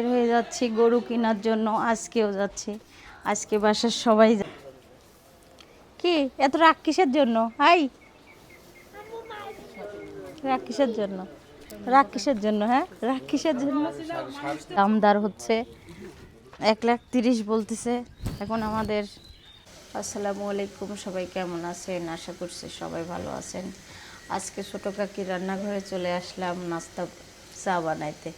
বের হয়ে যাচ্ছি গরু কেনার জন্য, আজকেও যাচ্ছি। আজকে বাসার সবাই কি এত রাগ কিসের জন্য? হাই, রাগ কিসের জন্য? রাগ কিসের জন্য? হ্যাঁ, রাগ কিসের জন্য? দামদার হচ্ছে 1,30,000 বলতেছে এখন আমাদের। আসসালামু আলাইকুম, সবাই কেমন আছেন? আশা করছি সবাই ভালো আছেন। আজকে ছোটো কাকি রান্নাঘরে চলে আসলাম নাস্তা চা বানাইতে।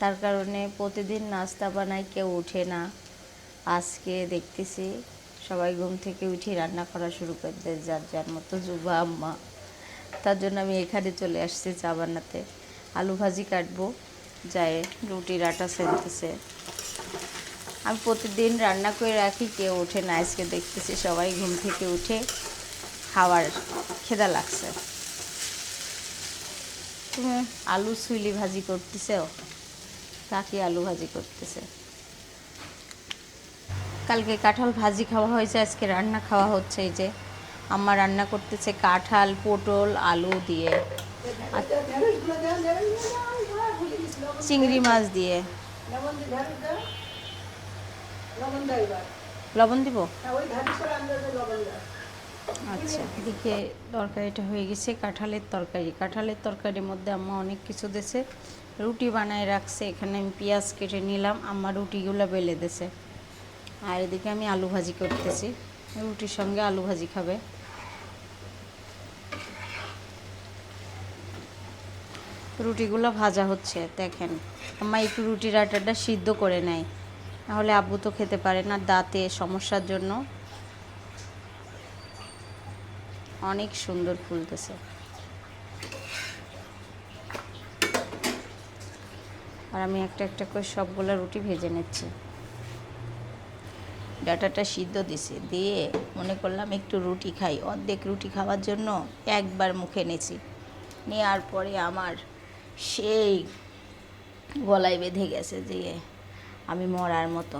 তার কারণে প্রতিদিন নাস্তা বানাই, কেউ উঠে না। আজকে দেখতেছি সবাই ঘুম থেকে উঠে রান্না করা শুরু করে দেয়, যার যার মতো যুবা আম্মা। তার জন্য আমি এখানে চলে আসছি চা বানাতে। আলু ভাজি কাটবো, যায় রুটির আটা সেলতেছে। আমি প্রতিদিন রান্না করে রাখি, কেউ ওঠে না। আজকে দেখতেছি সবাই ঘুম থেকে উঠে খাবার খেদা লাগছে। তুমি আলু সুইলি ভাজি করতেছো? কাকি আলু ভাজি করতেছে। কালকে কাঁঠাল ভাজি খাওয়া হয়েছে, আজকে রান্না খাওয়া হচ্ছে। এই যে আম্মা রান্না করতেছে কাঁঠাল, পটল, আলু দিয়ে, চিংড়ি মাছ দিয়ে। লবণ দিব? আচ্ছা, এদিকে তরকারিটা হয়ে গেছে। কাঁঠালের তরকারি, কাঁঠালের তরকারির মধ্যে আম্মা অনেক কিছু দিয়েছে। রুটি বানায় রাখছে, এখানে আমি পেঁয়াজ কেটে নিলাম, আম্মা রুটিগুলো বেলে দিয়েছে। আর এদিকে আমি আলু ভাজি করতেছি, রুটির সঙ্গে আলু ভাজি খাবে। রুটিগুলো ভাজা হচ্ছে, দেখেন আম্মা একটু রুটির আটাটা সিদ্ধ করে নেয়, নাহলে আব্বু তো খেতে পারে না দাঁতে সমস্যার জন্য। অনেক সুন্দর ফুলতেছে। আর আমি একটা একটা করে সবগুলো রুটি ভেজে নিচ্ছি। ডাটাটা সিদ্ধ দিছি, দিয়ে মনে করলাম একটু রুটি খাই। অর্ধেক রুটি খাওয়ার জন্য একবার মুখে নিয়েছি, নেওয়ার পরে আমার সেই গলায় বেঁধে গেছে যে আমি মরার মতো।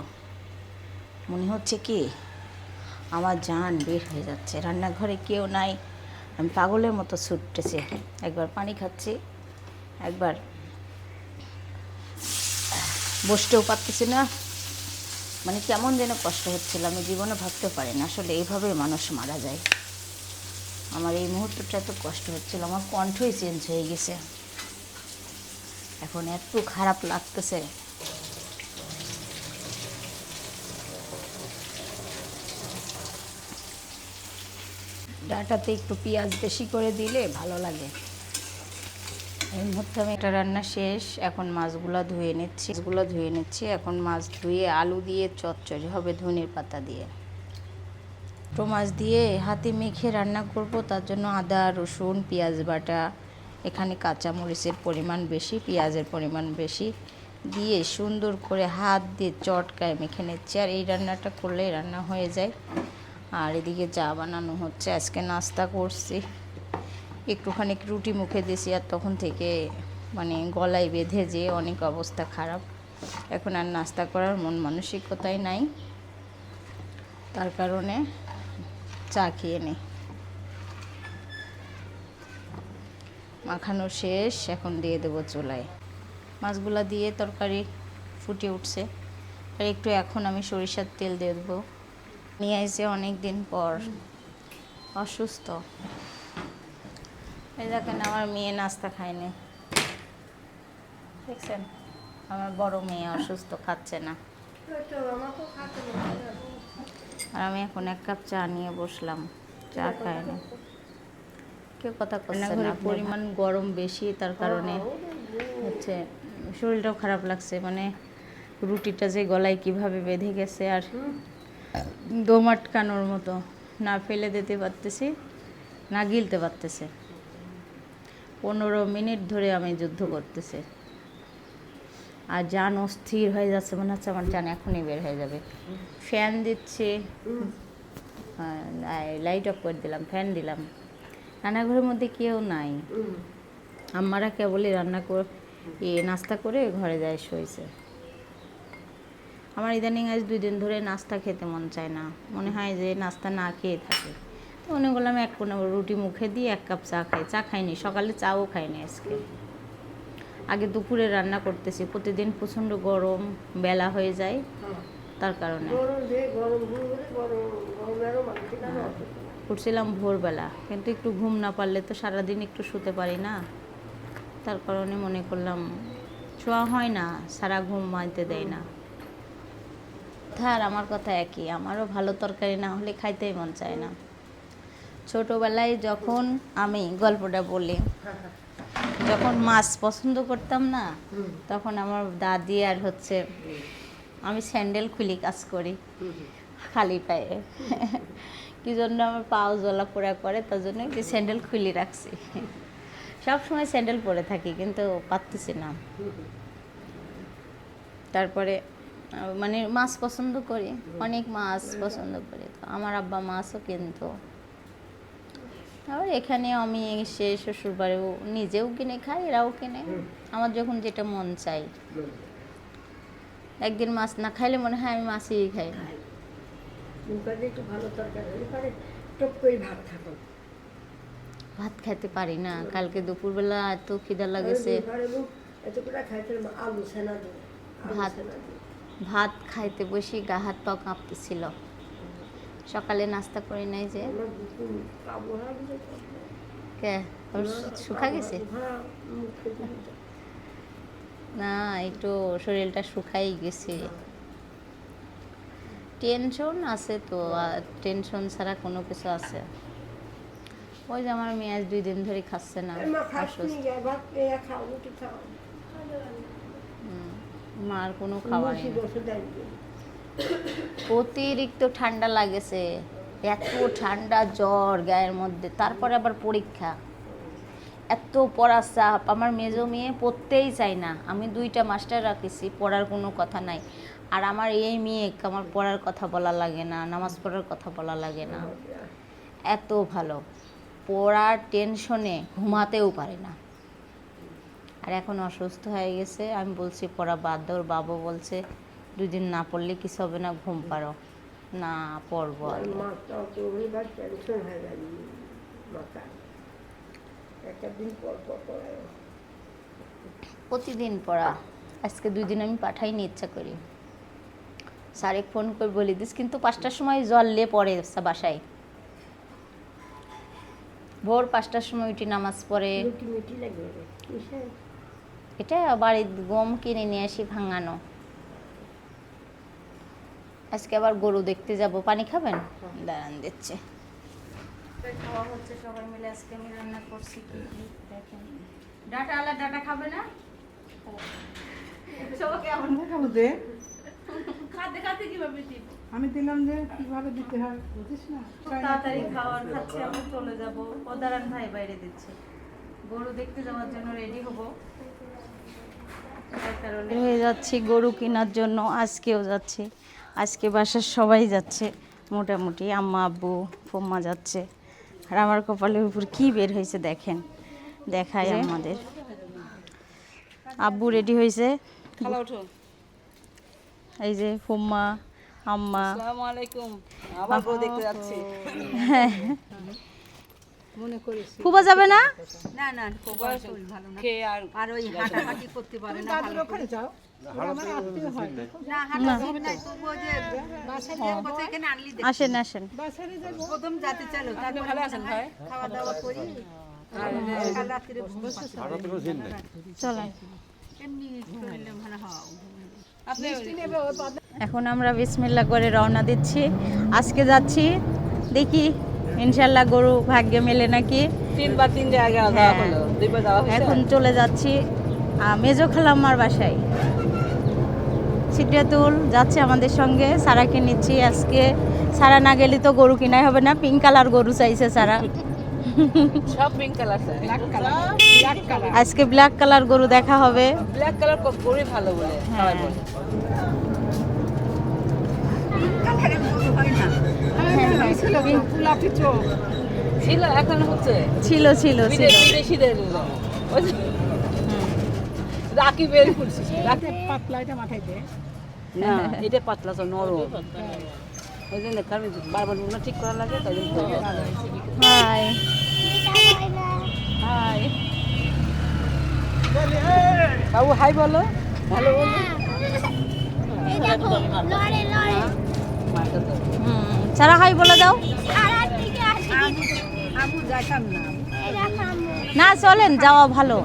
মনে হচ্ছে কি আমার জান বের হয়ে যাচ্ছে। রান্নাঘরে কেউ নাই, আমি পাগলের মতো ছুটতেছি। একবার পানি খাচ্ছি, একবার বসতেও পারতেছি না। মানে কেমন যেন কষ্ট হচ্ছিল, আমি জীবনে ভাবতে পারি না আসলে এইভাবে মানুষ মারা যায়। আমার এই মুহূর্তটা এত কষ্ট হচ্ছিল, আমার কণ্ঠই চেঞ্জ হয়ে গেছে। এখন এত খারাপ লাগতেছে। ডাটাতে একটু পেঁয়াজ বেশি করে দিলে ভালো লাগে। এই মুহূর্তে আমি একটা রান্না শেষ, এখন মাছগুলো ধুয়ে নিচ্ছি। এখন মাছ ধুয়ে আলু দিয়ে চচ্চড়ি হবে ধনের পাতা দিয়ে। টো মাছ দিয়ে হাতে মেখে রান্না করব, তার জন্য আদা রসুন পেঁয়াজ বাটা, এখানে কাঁচামরিচের পরিমাণ বেশি, পেঁয়াজের পরিমাণ বেশি দিয়ে সুন্দর করে হাত দিয়ে চটকায় মেখে নিচ্ছি। আর এই রান্নাটা করলেই রান্না হয়ে যায়। আর এদিকে চা বানানো হচ্ছে। আজকে নাস্তা করছি, একটুখানি রুটি মুখে দিয়েছি, আর তখন থেকে মানে গলায় বেঁধে যে অনেক অবস্থা খারাপ। এখন আর নাস্তা করার মন মানসিকতাই নাই, তার কারণে চা খেয়ে নিই। মাখানো শেষ, এখন দিয়ে দেবো চুলায়। মাছগুলা দিয়ে তরকারি ফুটে উঠছে, আর একটু এখন আমি সরিষার তেল দিয়ে দেবো। নিয়ে এসে অনেক দিন পর, অসুস্থ। এই দেখেন আমার মেয়ে নাস্তা খায়নি, দেখছেন? আমার বড় মেয়ে অসুস্থ, খাচ্ছে না। আর আমি এখন 1 কাপ চা নিয়ে বসলাম, চা খায়নি। কেউ কথা করছে না। পরিমাণ গরম বেশি, তার কারণে হচ্ছে শরীরটাও খারাপ লাগছে। মানে রুটিটা যে গলায় কিভাবে বেঁধে গেছে, আর দম আটকানোর মতো, না ফেলে দিতে পারতেছি না গিলতে পারতেছে। 15 মিনিট ধরে আমি যুদ্ধ করতেছি, আর জান অস্থির হয়ে যাচ্ছে, মনে হচ্ছে আমার জান এখনই বের হয়ে যাবে। ফ্যান দিচ্ছি, লাইট অফ করে দিলাম, ফ্যান দিলাম। রান্নাঘরের মধ্যে কেউ নাই, আম্মারা কেবলই নাস্তা করে ঘরে যায় শুয়েছে। আমার ইদানিং আজ 2 দিন ধরে নাস্তা খেতে মন চায় না, মনে হয় যে নাস্তা না খেয়ে থাকে। তো মনে করলাম 1 রুটি মুখে দিয়ে 1 কাপ চা খাই। চা খাইনি, সকালে চাও খাইনি আজকে। আগে দুপুরে রান্না করতেছি, প্রতিদিন প্রচণ্ড গরম বেলা হয়ে যায়, তার কারণে উঠছিলাম ভোরবেলা, কিন্তু একটু ঘুম না পারলে তো সারাদিন একটু শুতে পারি না, তার কারণে মনে করলাম শোয়া হয় না, সারা ঘুম মাইতে দেয় না। আর আমার কথা একই, আমারও ভালো তরকারি না হলে খাইতেই মন চায় না। ছোটোবেলায় যখন আমি গল্পটা বলি, যখন মাছ পছন্দ করতাম না, তখন আমার দাদি আর হচ্ছে আমি স্যান্ডেল খুলি কাজ করি খালি পায়ে, কি জন্য আমার পাও জ্বলা পোড়া করে, তার জন্য কি স্যান্ডেল খুলি রাখছি। সব সময় স্যান্ডেল পরে থাকি, কিন্তু পারতেছি না। তারপরে মানে মাছ পছন্দ করি, অনেক মাছ পছন্দ করি, তো আমার আব্বা মাছও কিনতো। আবার এখানে আমি এসে শ্বশুরবাড়িও নিজেও কিনে খাই, এরাও কিনে, আমার যখন যেটা মন চাই। একদিন মাছ না খাইলে মনে হয় আমি মাছই খাই না। ভাত খেতে পারি না, কালকে দুপুরবেলা এত খিদা লাগেছে, ভাত খাইতে বসি গা হাত পা কাঁপতেছিল। সকালে নাস্তা করি নাই যে, কে শুকা গেছে না, একটু শরীরটা শুকাই গেছে। টেনশন আছে তো, টেনশন ছাড়া কোনো কিছু আছে? ওই যে আমার মেয়ে আজ 2 দিন ধরে খাচ্ছে না, মার কোনো খাবার নেই, অতিরিক্ত ঠান্ডা লাগেছে, এত ঠান্ডা, জ্বর গায়ের মধ্যে, তারপরে আবার পরীক্ষা, এত পড়ার চাপ। আমার মেজো মেয়ে পড়তেই চায় না, আমি 2টা মাস্টার রাখেছি, পড়ার কোনো কথা নাই। আর আমার এই মেয়ে আমার পড়ার কথা বলা লাগে না, নামাজ পড়ার কথা বলা লাগে না, এত ভালো। পড়ার টেনশনে ঘুমাতেও পারে না, আর এখন অসুস্থ হয়ে গেছে। আমি বলছি পড়া বাদ দাও, বাবা বলছে 2 দিন না পড়লে কিছু হবে না, ঘুম পারো না, পড়বো। প্রতিদিন পড়া, আজকে 2 দিন আমি পাঠাইনি, ইচ্ছা করি। স্যারে ফোন করে বলে দিস, কিন্তু 5টার সময় জলে পড়ে বাসায়, ভোর 5টার সময় উঠি, নামাজ পড়ে। এটা বাড়ির গম কিনে নিয়ে আসি ভাঙানো। আজকে আবার গরু দেখতে যাব, পানি খাবেন? দাঁড়ান দিচ্ছে। খাওয়া হচ্ছে সবাই মিলে, আজকে আমি রান্না করছি কি কি দেখেন। ডাটা আলা ডাটা খাবে না? সবাইকে এমন খাবো দে। খাতে খাতে কিভাবে দিব? আমি দিলাম যে কিভাবে দিতে হয় বুঝিস না। তাড়াতাড়ি খাওয়ার খাচ্ছে, আমি চলে যাব। ওদারান ভাই বাইরে দিচ্ছে, গরু দেখতে যাওয়ার জন্য রেডি হব। হয়ে যাচ্ছি গরু কেনার জন্য, আজকেও যাচ্ছি। আজকে বাসার সবাই যাচ্ছে মোটামুটি, আম্মা আব্বু ফুম্মা যাচ্ছে। আর আমার কপালের উপর কি বের হয়েছে দেখেন, দেখায় আমাদের। আব্বু রেডি হয়েছে, এই যে ফুম্মা আম্মা। আসসালামু আলাইকুম, আবার গরু দেখতে যাচ্ছি। হ্যাঁ, মনে করিস ফুবা যাবে না? না না, ফুবা ভালো না, আর ওই হাঁটাহাঁটি করতে পারে না। ভালো করে যাও, আসেন আসেন, প্রথম যাতে চলো, তারপর ভালো আছেন ভাই, খাওয়া দাওয়া করি, চলেন। এখন আমরা বিসমিল্লাহ করে রওনা দিচ্ছি। আজকে যাচ্ছি, দেখি ইনশাল্লাহ গরু ভাগ্যে মেলে নাকি। 3 জায়গায় যাওয়া হলো, 2বার যাওয়া হয়েছে। এখন চলে যাচ্ছি মেজো খালাম্মার বাসায়। সিদ্ধাতুল যাচ্ছে আমাদের সঙ্গে, সারাকে নিচ্ছি আজকে। সারা না গেলে তো গরু কিনাই হবে না, পিঙ্ক কালার গরু চাইছে সারা। সব পিঙ্ক কালার চাই, আজকে ব্ল্যাক কালার গরু দেখা হবে। ব্ল্যাক কালার গরুই ভালো বলে সবাই বলে। ছিল এখন হচ্ছে, ছিল ছিল বিদেশিদের রাখি বের করছি, রাখি পাতলা, এটা মাথায় দে না, এটা পাতলা তো নরম, ওই জন্য আমি বারবার মনে ঠিক করা লাগে, তাই জন্য। হাই হাই, বাবু হাই বলো, ভালো বলো। সারা হাই বলে দাও। না চলেন, যাওয়া ভালো।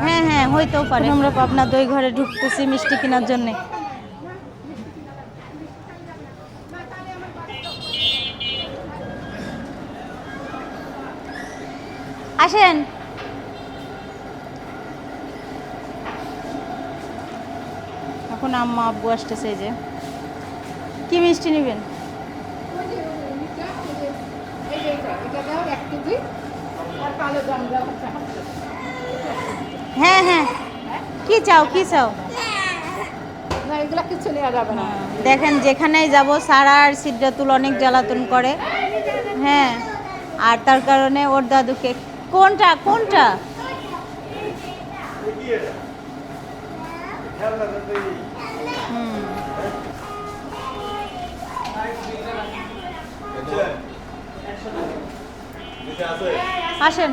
হ্যাঁ হ্যাঁ, হইতেও পারে। আমরা পাবনা দই ঘরে ঢুকতেছি মিষ্টি কেনার জন্য। আসেন। এখন আম্মা আব্বু আসতেছে। এই যে কি মিষ্টি নেবেন? হ্যাঁ হ্যাঁ, কি চাও কি চাও? এগুলা কিছু নেওয়া যাবে না। দেখেন যেখানেই যাব সারা আর সিদ্ধাতুল অনেক জ্বালাতন করে। হ্যাঁ, আর তার কারণে ওর দাদুকে কোনটা কোনটা আসেন।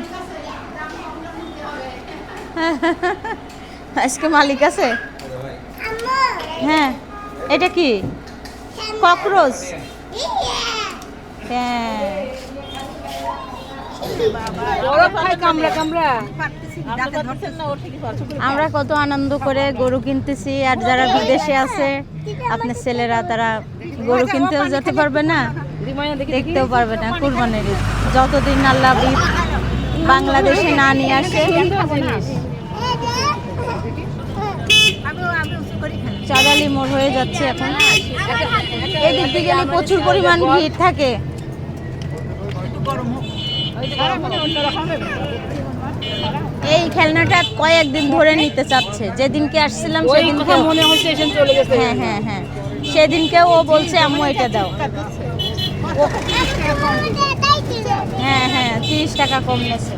আজকে মালিক আছে। হ্যাঁ, এটা কি ককরোচ? হ্যাঁ, আমরা কত আনন্দ করে গরু কিনতেছি, আর যারা বিদেশে আছে আপনার ছেলেরা, তারা গরু কিনতেও যেতে পারবে না, দেখতেও পারবে না কুরবানির ঈদ। যতদিন আল্লাহ ঈদ বাংলাদেশে না নিয়ে আসে। চাঁদালি মোড় হয়ে যাচ্ছে এখন। এদিক দিয়ে গেলে প্রচুর পরিমাণ ভিড় থাকে। এই খেলনাটা কয়েকদিন ধরে নিতে চাচ্ছে। যেদিনকে আসছিলাম সেদিনকে মনে হচ্ছে চলে গেছে। হ্যাঁ হ্যাঁ হ্যাঁ, সেদিনকেও ও বলছে আম্মু এটা দাও। হ্যাঁ হ্যাঁ, 30 টাকা কম নিয়েছে।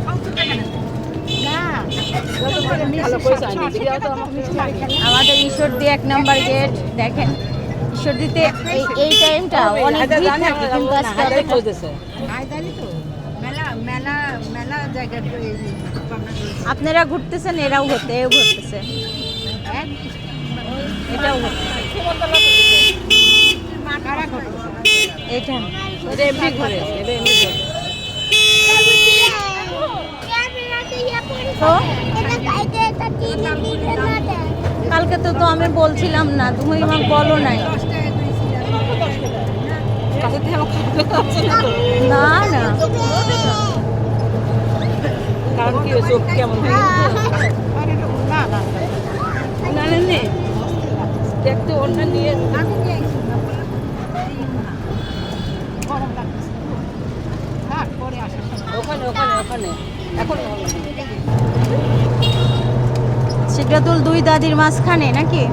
আমাদের ঈশ্বরদী 1 নম্বর গেট দেখেন। ঈশ্বরদীতে এই টাইমটা অনেক ভিড় থাকে, কিন্তু আজকে আপনারা ঘুরতেছেন, এরাও এও ঘুরতেছে, এটাও এটা কালকে তো আমি বলছিলাম না, তুমি আমাকে বলো নাই। না না, কারণ কি চোখ কেমন দেখতে অন্য নিয়ে ওখানে ওখানে ওখানে এখন সিদ্ধাতুল 2 দাদির মাঝখানে নাকি?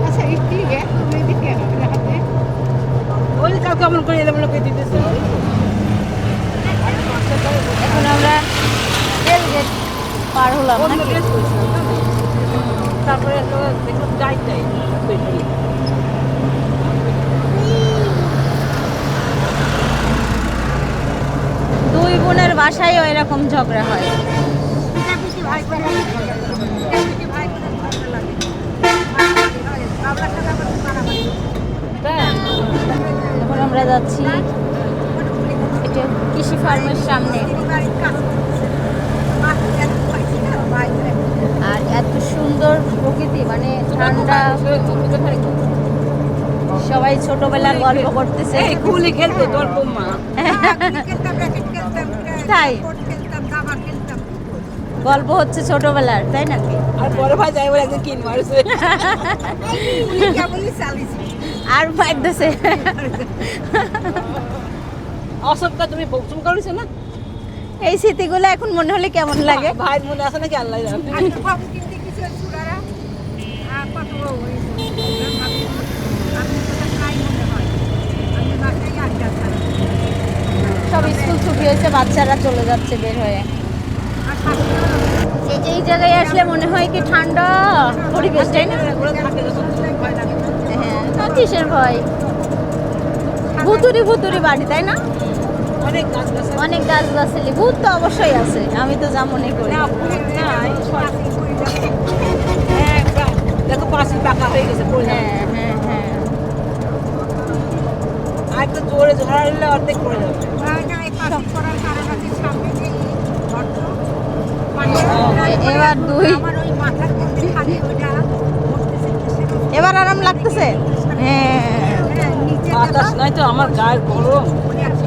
ওই কাল কেমন করে এলো বলে দিতেছে। এখন আমরা রেল গেট পার হলাম নাকি? তারপরে দেখলাম যাইটাই 2 বোনের বাসায়ও এরকম ঝগড়া হয়। এখন আমরা যাচ্ছি এটা কৃষি ফার্মের সামনে। আর এত সুন্দর প্রকৃতি, মানে ঠান্ডা। সবাই ছোটবেলার গল্প করতেছে। কুলি খেলতো তোর বৌমা। তাই গল্প হচ্ছে ছোটবেলার, তাই নাকি? আর বড় ভাই যাই বলে একদিন কিন মারছে আর পাইতেছে। অসবকা তুমি বকচুম করেছো না? এই স্মৃতিগুলো এখন মনে হলে কেমন লাগে? ভাই মনে আছে নাকি আল্লাহ জানে। সব স্কুল ছুটি হয়েছে, বাচ্চারা চলে যাচ্ছে বের হয়ে। এই জায়গায় আসলে মনে হয় কি ঠান্ডা পরিবেশ, তাই না? হ্যাঁ, কিসের ভয়? ভুতুরি ভুতুরি বাড়ি, তাই না? অনেক গাছ গাছ অনেক গাছ গাছালি, ভূত তো অবশ্যই আছে, আমি তো যা মনে করি। না পুরীত না হ্যাঁ দেখো পাশে পাকা হয়ে গেছে পড়ে যাবে। হ্যাঁ হ্যাঁ হ্যাঁ। আর একটু জোরে ঝড় হলে অর্ধেক পড়ে যাবে। এবার এবার আরাম লাগতেছে। হ্যাঁ বাতাস নাই তো আমার গায়ের গরম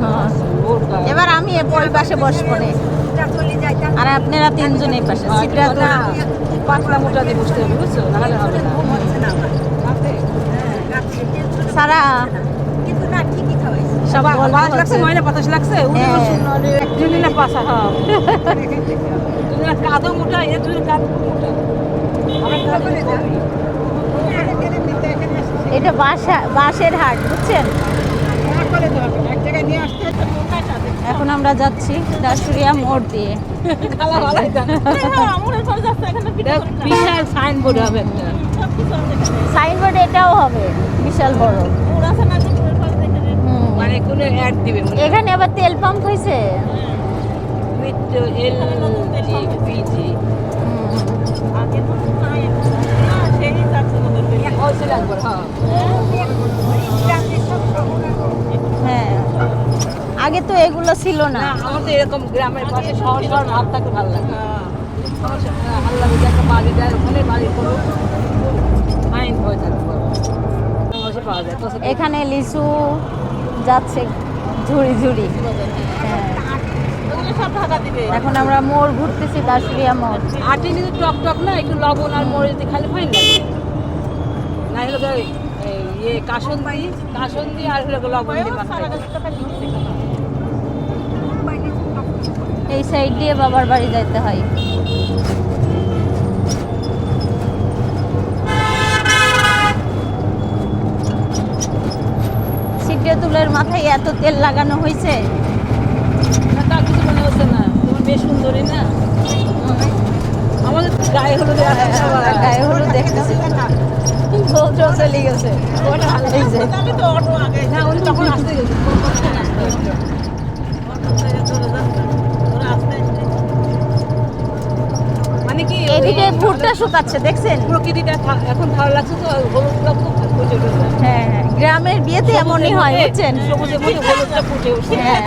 হ্যাঁ। ওর গায়ে। এবার আমি ওই পাশে বসবো না, আর আপনারা তিনজন এই পাশে সিটটা তো। না, পাতলা মোটা দিয়ে বসতে হবে বুঝছো, নাহলে হবে না। সারা সব গল্প বাতাস লাগছে, হচ্ছে। ময়না বাতাস লাগছে হ্যাঁ। তুমি না পাশা হ্যাঁ তুমি না কাঁদো মোটা এ তুমি কাঁদো মোটা আমরা কাঁদো কমই। এটা বাঁশের হাট, বুঝছেন। এখন আমরা যাচ্ছি দাসুরিয়া মোড় দিয়ে। খালা ভালোই জানে। বিশাল সাইনবোর্ড হবে একটা। সাইনবোর্ড এটাও হবে বিশাল বড়। হুম। মানে কোনো অ্যাড দিবে মনে হয়। এখানে আবার তেল পাম্প হয়েছে। মেট্রো LGBG হয়েছিল একবার হ্যাঁ। হ্যাঁ, আগে তো এগুলো ছিল না। না আমাদের এরকম গ্রামের পাশে শহর শহর ভাব থাকতে ভালো লাগে। আমার আল্লাহ যদি একটা বাড়ি দেয় ওখানে বাড়ি করো মাইন্ড হয়ে থাকবে পাওয়া যায় তো এখানে লিচু যাচ্ছে ঝুড়ি ঝুড়ি। হ্যাঁ। সব ঢাকা দিবে। এখন আমরা মোড় ঘুরতেছি, দাসুরিয়া মোড়। আটি কিন্তু টক টক না, একটু লবণ আর মরিচ দিয়ে খালি ফাইন লাগে। না হলে তো ইয়ে কাসন্দি আর হলো লবণ দিয়ে মাখাই। এই সাইড দিয়ে বাবার বাড়ি যাইতে হয়। সিদ্ধাতুলের মাথায় এত তেল লাগানো হয়েছে। না তা কিছু মনে হচ্ছে না, তোমার বেশ সুন্দরী না। আমাদের গায়ে হলুদ গায়ে হলুদ দেখতেছি, বউটাও চলে গেছে। এই যে না উনি তখন আসতে গেছে মানে কি এদিকে ভুট্টা শুকাচ্ছে, দেখছেন। প্রকৃতিটা এখন ভালো লাগছে তো হলুদগুলো খুব ফুটে উঠেছে। হ্যাঁ হ্যাঁ, গ্রামের বিয়েতে এমনই হয়, বুঝছেন। সবুজের মধ্যে হলুদটা ফুটে উঠছে। হ্যাঁ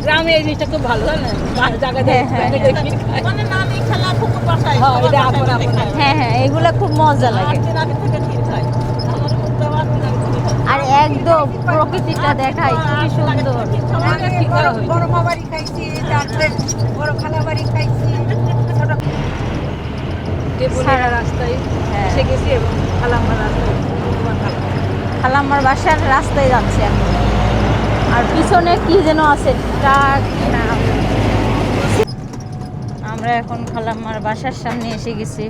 গ্রামে এই জিনিসটা খুব ভালো হয় না, জায়গা হ্যাঁ, হ্যাঁ, হ্যাঁ হ্যাঁ, এগুলা খুব মজা লাগে। আর একদম প্রকৃতিটা দেখায়, খুবই সুন্দর। বড় মা বাড়ি খাইছি, তারপরে বড় খালা বাড়ি খাইছি, সারা রাস্তায় হ্যাঁ। এসে গেছি এবং খালাম্মার রাস্তায় খালাম্মার বাসার রাস্তায় যাচ্ছে এখন। আর পিছনে কি যেন আছে, ট্রাক না। আমরা এখন খালাম্মার বাসার সামনে এসে গেছি।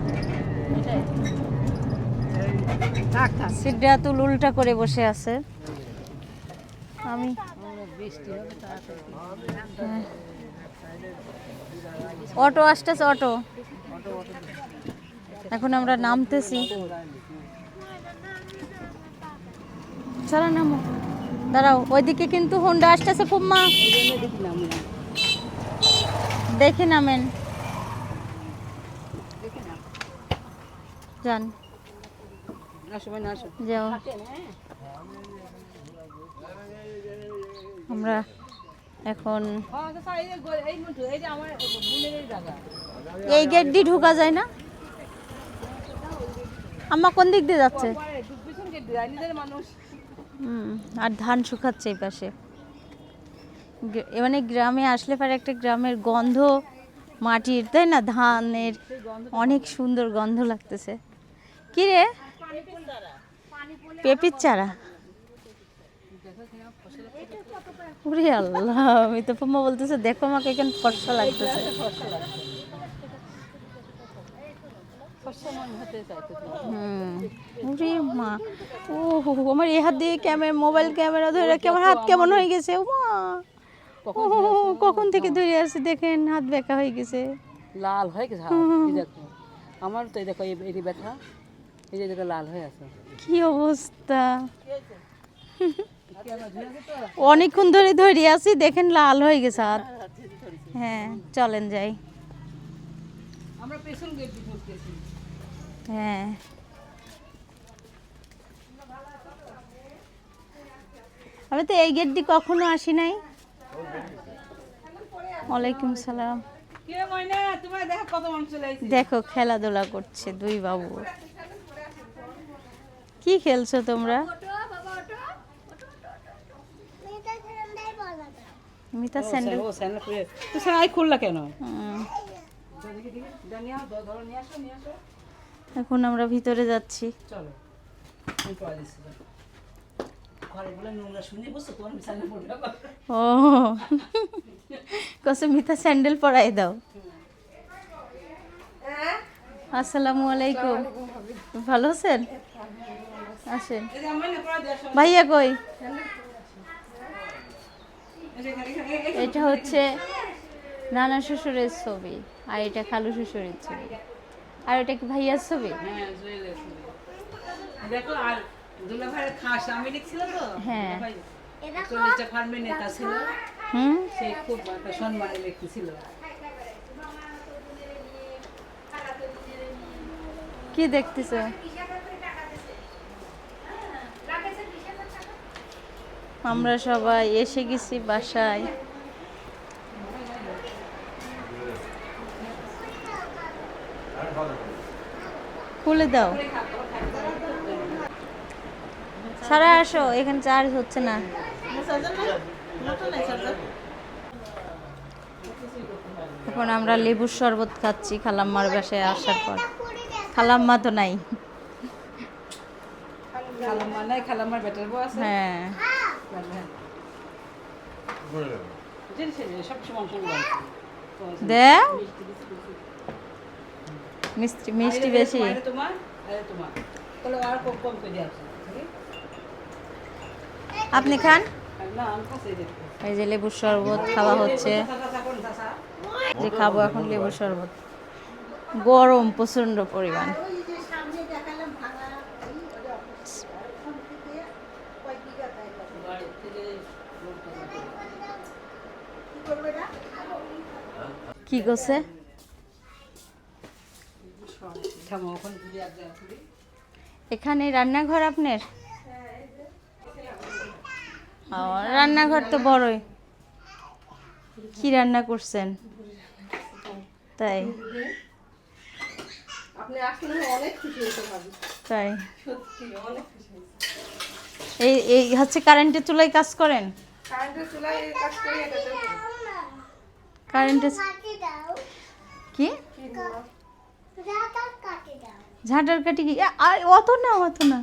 সিদ্ধাতুল উল্টা করে বসে আছে। আমি হ্যাঁ। অটো আসতেছে, অটো। এখন আমরা নামতেছি। চলো নামো, দাঁড়াও, ওইদিকে কিন্তু হোন্ডা আসতেছে ফুম্মা, দেখে নামেন। যান, যাও। আমরা এখন এই গেট দিয়ে ঢোকা যায় না। আম্মা কোন দিক দিয়ে যাচ্ছে? আর ধান শুকাচ্ছে এই পাশে। মানে গ্রামে আসলে পরে একটা গ্রামের গন্ধ, মাটির, তাই না, ধানের অনেক সুন্দর গন্ধ লাগতেছে। কি রে, পেঁপির চারা? ওরে আল্লাহ, আমি তো ফুম্মা বলতেছে দেখো আমাকে কেন ফর্সা লাগতেছে। ওরে মা, ও আমার এই হাত দিয়ে মোবাইল ক্যামেরা ধরে রাখি, আমার হাত কেমন হয়ে গেছে। ও মা, কখন থেকে ধরে আছে, দেখেন হাত বেঁকা হয়ে গেছে, লাল হয়ে গেছে। দেখো আমার তো দেখো এই ব্যথা, এই যে দেখো লাল হয়ে আছে। কি অবস্থা। অনেকক্ষণ ধরে ধরে আছি, দেখেন লাল হয়ে গেছে হাত। হ্যাঁ চলেন যাই। আমরা পেছন গেট দিয়ে ঢুকতেছি। হ্যাঁ আমি তো এই গেট দিয়ে কখনো আসি নাই। ওয়ালাইকুম সালাম। কে ময়না, তোমার দেখো কত মানুষ চলে আইছে। দেখো খেলাধুলা করছে দুই বাবু। কি খেলছো তোমরা? মিতা স্যান্ডেল। ও স্যান্ডেল খুলে তো সাই খুললা কেন? হুম, জানিয়া ধরো নিয়ে আসো, নিয়ে আসো। এখন আমরা ভিতরে যাচ্ছি। চলো আমি পড়া দিচ্ছি। ঘরে বলে নোংরা শুনে বসো, তোমার স্যান্ডেল পড়বে না। ও কসে মিতা স্যান্ডেল পরাই দাও। আসসালামু আলাইকুম। ভালো আছেন? আসেন। এই যে আমি না পড়া দিয়ে আসো। ভাইয়া কই? এই যে এখানে এটা হচ্ছে নানা শ্বশুরের ছবি, আর এটা খালু শ্বশুরের ছবি, আর এটা কি ভাইয়ার ছবি? হ্যাঁ জুয়েলার্স। দেখো আর দুলা ভাইয়ের খাস আমি লিখছিল তো। হ্যাঁ। দুলা ভাই 40টা ফার্মের নেতা ছিল, হুম, সে খুব একটা সম্মানে লিখতেছিল। কি দেখতেছো? আমরা সবাই এসে গেছি বাসায়। খুলে দাও। সারা আসো, এখানে চার্জ হচ্ছে না। এখন আমরা লেবুর শরবত খাচ্ছি খালাম্মার বাসায় আসার পর। খালাম্মা তো নাই। খালাম্মা নাই, খালাম্মার বেটার বউ আছে। হ্যাঁ সব সময় সঙ্গে দেও, মিষ্টি মিষ্টি বেশি। তোমার তোমার তাহলে আর কম কম করে দিয়ে আসো। আপনি খান। না আমি কাছে দেখো। এই যে লেবুর শরবত খাওয়া হচ্ছে, যে খাবো এখন লেবুর শরবত। গরম প্রচন্ড পরিমাণ। কি করছে? এখানে রান্নাঘর আপনার? ও, রান্নাঘর তো বড়ই। কি রান্না করছেন? তাই আপনি আসলে অনেক খুশি হতে পারবেন। তাই সত্যি অনেক খুশি। এই এই হচ্ছে কারেন্টের চুলায় কাজ করেন? কারেন্টের চুলায় কাজ করি এটাতে। কারেন্টের কি ঝাঁটার কাঠি কি? অত না অত না।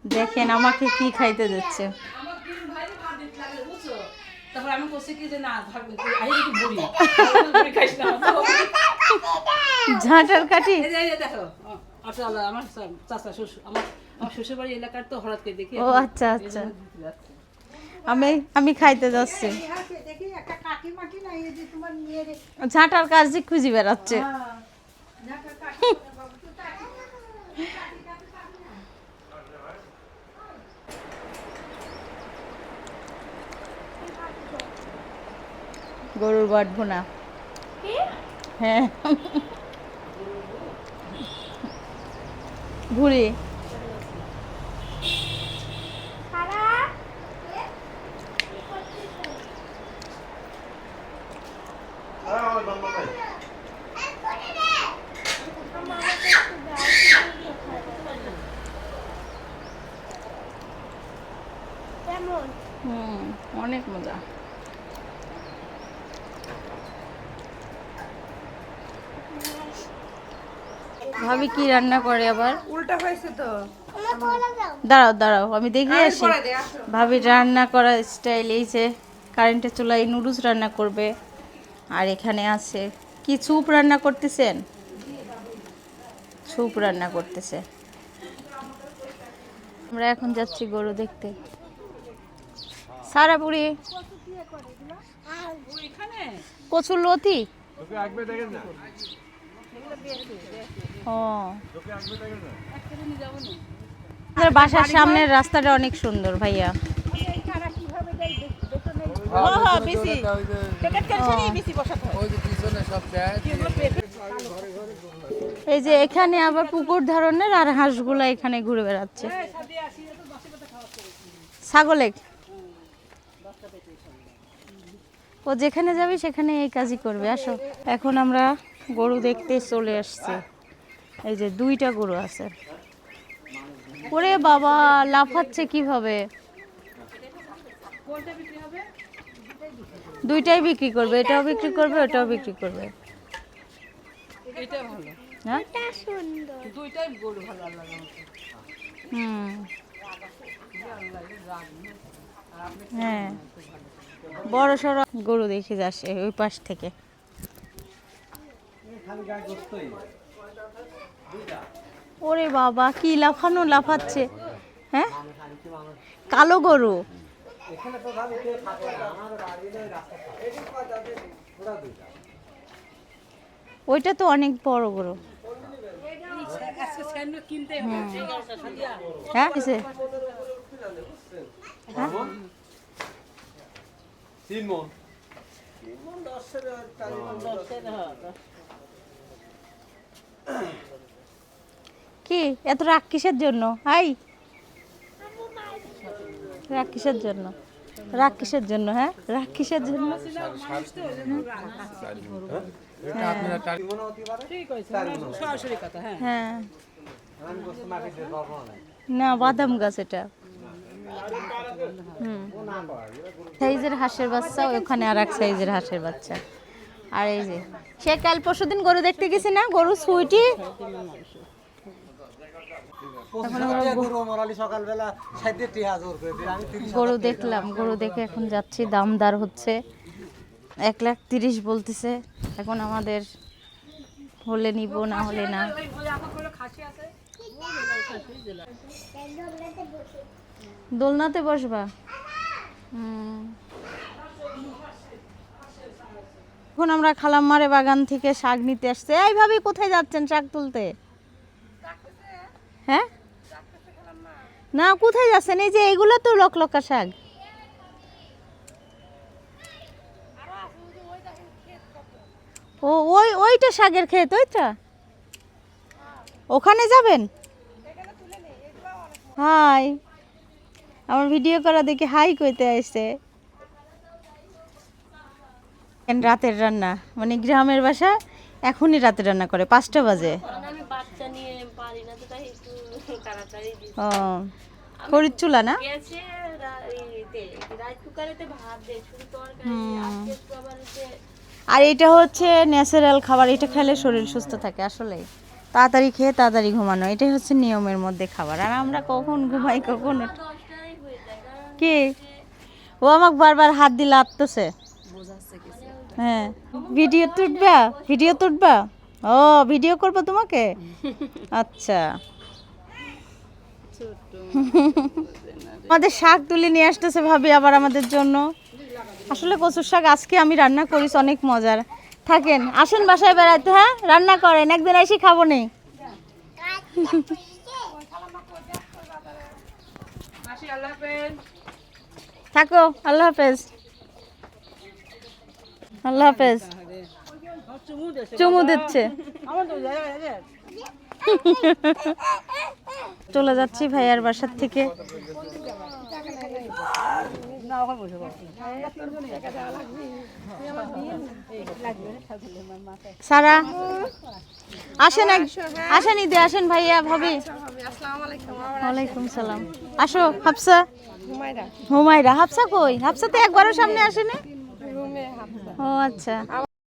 দেখেন আমাকে কি খাইতে দিচ্ছে। আমার দিন ভাইরে ভাত দিতে লাগে বুঝছো। তারপর আমি কইছি কি যে না থাকবে আই একটু বড়ি। বড়ি খাইছ না। ঝাঁটার কাঠি? এই যে দেখো। আচ্ছা আমার চাচা শ্বশুর আমার শ্বশুর বাড়ি এলাকার তো হঠাৎ করে দেখি। ও আচ্ছা আচ্ছা, আমি খাইতে যাচ্ছি। ঝাঁটার কাজ যে খুঁজি বেড়াচ্ছে। গরুর বাট ভুনা। হ্যাঁ ভুড়ি। অনেক মজা। ভাবি কি রান্না করে আবার? উল্টা হয়েছে তো। দাঁড়াও দাঁড়াও আমি দেখে আসি। ভাবি রান্না করা স্টাইল এই যে কারেন্টের চুলায় নুডলস রান্না করবে, আর এখানে আছে কি স্যুপ রান্না করতেছেন? স্যুপ রান্না করতেছে। আমরা এখন যাচ্ছি গরু দেখতে। সারাপুরি কচুর লতি। ও আমাদের বাসার সামনের রাস্তাটা অনেক সুন্দর ভাইয়া। হ্যাঁ বিসি প্যাকেট করে সারিয়ে বিসি বসাতে হয় ওই যে পিছনে সব দেয় এই যে এখানে আবার পুকুর ধরনের আর হাঁসগুলা এখানে ঘুরে বেড়াচ্ছে। ছাগলে ও যেখানে যাবে সেখানে এই কাজই করবে। আসো, এখন আমরা গরু দেখতে চলে আসছি। এই যে 2টা গরু আছে। ওরে বাবা, লাফাচ্ছে কিভাবে! 2টাই বিক্রি করবে, এটাও বিক্রি করবে, ওটাও বিক্রি করবে। এটা ভালো হ্যাঁ, দুইটাই গরু ভালো লাগে হুম, হ্যাঁ, বড় সড়ো গরু দেখে যাচ্ছে ওই পাশ থেকে। ওরে বাবা, কি লাফানো লাফাচ্ছে! হ্যাঁ, কালো গরু। ওইটা তো অনেক বড় গরু। হ্যাঁ, কিসে? হ্যাঁ? কি এত রাগ কিসের জন্য? হাই, রাগ কিসের জন্য? রাগ কিসের জন্য? হ্যাঁ, রাগ কিসের জন্য? হ্যাঁ, না, বাদাম গাছ এটা। সাইজের হাঁসের বাচ্চা, ওখানে আর এক সাইজের হাঁসের বাচ্চা। আর এই যে সে কাল পরশুদিন গরু দেখতে গেছি না, গরু সুইটি। গরু দেখলাম, গরু দেখে এখন যাচ্ছি। দামদার হচ্ছে 1,30,000 বলতেছে। এখন আমাদের হলে নিব, না হলে না। দোলনাতে বসবা? এখন আমরা খালাম্মারে বাগান থেকে শাক নিতে আসছে। এই ভাবি, কোথায় যাচ্ছেন শাক তুলতে? হ্যাঁ, না, কোথায় যাচ্ছেন? এই যে এইগুলো তো লকলকা শাক। ও, ওইটা শাকের ক্ষেত, ওইটা ওখানে যাবেন? হাই, আমার ভিডিও করা দেখে হাই কইতে আসছে। রাতের রান্না, মানে গ্রামের বাসা, এখনই রাতের রান্না করে 5টা বাজে। ও, খড়ির চুলা না? আর এটা হচ্ছে ন্যাচারাল খাবার, এটা খেলে শরীর সুস্থ থাকে। আসলে তাড়াতাড়ি খেয়ে তাড়াতাড়ি ঘুমানো, এটাই হচ্ছে নিয়মের মধ্যে খাবার। আর আমরা কখন ঘুমাই, কখন কি? ও আমাকে বারবার হাত দিলে আটতেছে। হ্যাঁ, ভিডিও তুলবা? ভিডিও তুলবা? ও, ভিডিও করবো তোমাকে? আচ্ছা, আমাদের শাক তুলে নিয়ে আসতেছে ভাবি আবার আমাদের জন্য। আসলে কচুর শাক আজকে আমি রান্না করিস, অনেক মজার। থাকেন, আসেন বাসায় বেড়াইতে। হ্যাঁ, রান্না করেন, একদিন এসে খাবো নি। থাকো, আল্লাহ হাফেজ। আল্লাহ হাফেজ। চুমু দিচ্ছে। চলে যাচ্ছি ভাইয়ার বাসার থেকে। সারা আসেন, আসেন, ঈদে আসেন ভাইয়া ভাবি। ওয়ালাইকুম সালাম। আসো হাফসা। হুমায়রা। হাফসা কই? হাফসা তো একবারও সামনে আসেনি। ও আচ্ছা।